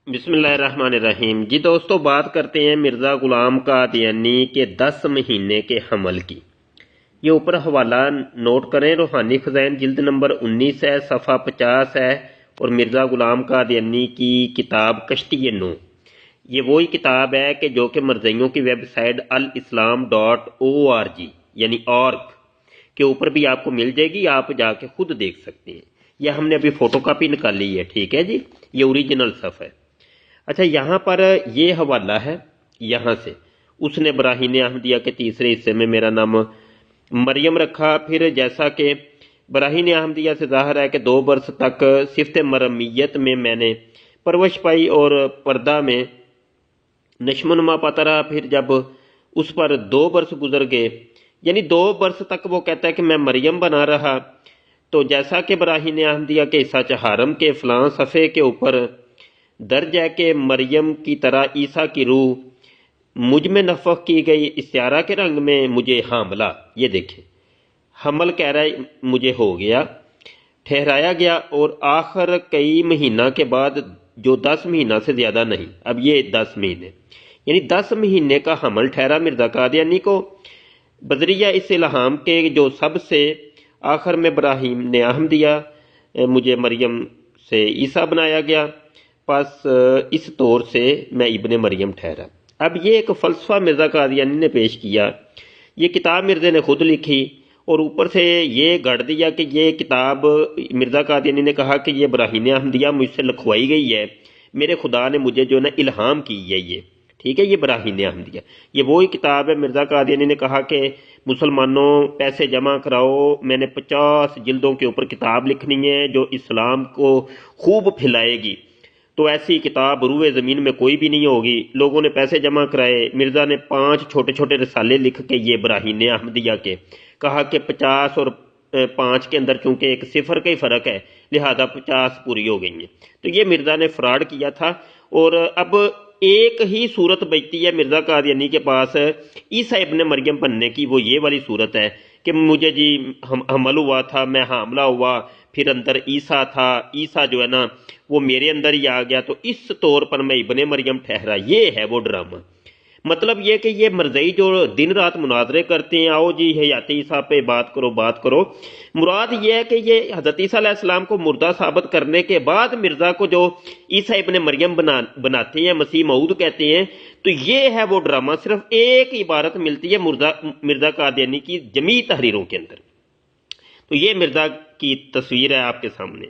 بسم اللہ الرحمن الرحیم۔ جی دوستو، بات کرتے ہیں مرزا غلام قادیانی کے 10 مہینے کے حمل کی۔ یہ اوپر حوالہ نوٹ کریں، روحانی خزائن جلد نمبر 19 ہے، صفحہ 50 ہے، اور مرزا غلام قادیانی کی کتاب کشتی نو۔ یہ وہی کتاب ہے کہ جو کہ مرزائیوں کی ویب سائٹ الاسلام.org یعنی org کے اوپر بھی آپ کو مل جائے گی، آپ جا کے خود دیکھ سکتے ہیں۔ یہ ہم نے ابھی فوٹو کاپی نکالی ہے، ٹھیک ہے جی، یہ اوریجنل صفحہ ہے۔ اچھا، یہاں پر یہ حوالہ ہے، یہاں سے اس نے براہین احمدیہ کے تیسرے حصے میں میرا نام مریم رکھا۔ پھر جیسا کہ براہین احمدیہ سے ظاہر ہے کہ 2 برس تک صفت مرمیت میں نے پرورش پائی اور پردہ میں نشو و نما پاتا رہا۔ پھر جب اس پر 2 برس گزر گئے، یعنی 2 برس تک وہ کہتا ہے کہ میں مریم بنا رہا، تو جیسا کہ براہین احمدیہ کے حصہ چہارم کے فلاں صفحے کے اوپر درج ہے کہ مریم کی طرح عیسیٰ کی روح مجھ میں نفخ کی گئی، استعارہ کے رنگ میں مجھے حاملہ، یہ دیکھیں حمل کہہ رہا ہے مجھے ہو گیا، ٹھہرایا گیا، اور آخر کئی مہینہ کے بعد جو 10 مہینہ سے زیادہ نہیں، اب یہ 10 مہینے یعنی 10 مہینے کا حمل ٹھہرا مرزا قادیانی کو بذریعہ اس الہام کے جو سب سے آخر میں براہیم نے احمدیہ مجھے مریم سے عیسیٰ بنایا گیا، پس اس طور سے میں ابن مریم ٹھہرا۔ اب یہ ایک فلسفہ مرزا قادیانی نے پیش کیا، یہ کتاب مرزا نے خود لکھی، اور اوپر سے یہ گڑ دیا کہ یہ کتاب مرزا قادیانی نے کہا کہ یہ براہین احمدیہ مجھ سے لکھوائی گئی ہے، میرے خدا نے مجھے جو ہے نا الہام کی ہے، یہ ٹھیک ہے، یہ براہین احمدیہ، یہ وہی کتاب ہے۔ مرزا قادیانی نے کہا کہ مسلمانوں پیسے جمع کراؤ، میں نے 50 جلدوں کے اوپر کتاب لکھنی ہے جو اسلام کو خوب پھیلائے گی، تو ایسی کتاب روئے زمین میں کوئی بھی نہیں ہوگی۔ لوگوں نے پیسے جمع کرائے، مرزا نے 5 چھوٹے چھوٹے رسالے لکھ کے یہ براہین احمدیہ کے کہا کہ 50 اور 5 کے اندر چونکہ ایک صفر کا ہی فرق ہے، لہذا 50 پوری ہو گئی ہیں۔ تو یہ مرزا نے فراڈ کیا تھا، اور اب ایک ہی صورت بچتی ہے مرزا قادیانی کے پاس عیسیٰ ابن مریم بننے کی، وہ یہ والی صورت ہے کہ مجھے جی حمل ہوا تھا، میں حاملہ ہوا، پھر اندر عیسیٰ تھا، عیسیٰ جو ہے نا وہ میرے اندر ہی آ گیا، تو اس طور پر میں ابن مریم ٹھہرا۔ یہ ہے وہ ڈرامہ۔ مطلب یہ کہ یہ مرزائی جو دن رات مناظرے کرتے ہیں، آؤ جی حیات عیسیٰ پہ بات کرو، مراد یہ ہے کہ یہ حضرت عیسیٰ علیہ السلام کو مردہ ثابت کرنے کے بعد مرزا کو جو عیسیٰ ابن مریم بناتے ہیں، مسیح موعود کہتے ہیں، تو یہ ہے وہ ڈرامہ۔ صرف ایک عبارت ملتی ہے مرزا قادیانی کی جمیع تحریروں کے اندر۔ تو یہ مرزا کی تصویر ہے آپ کے سامنے۔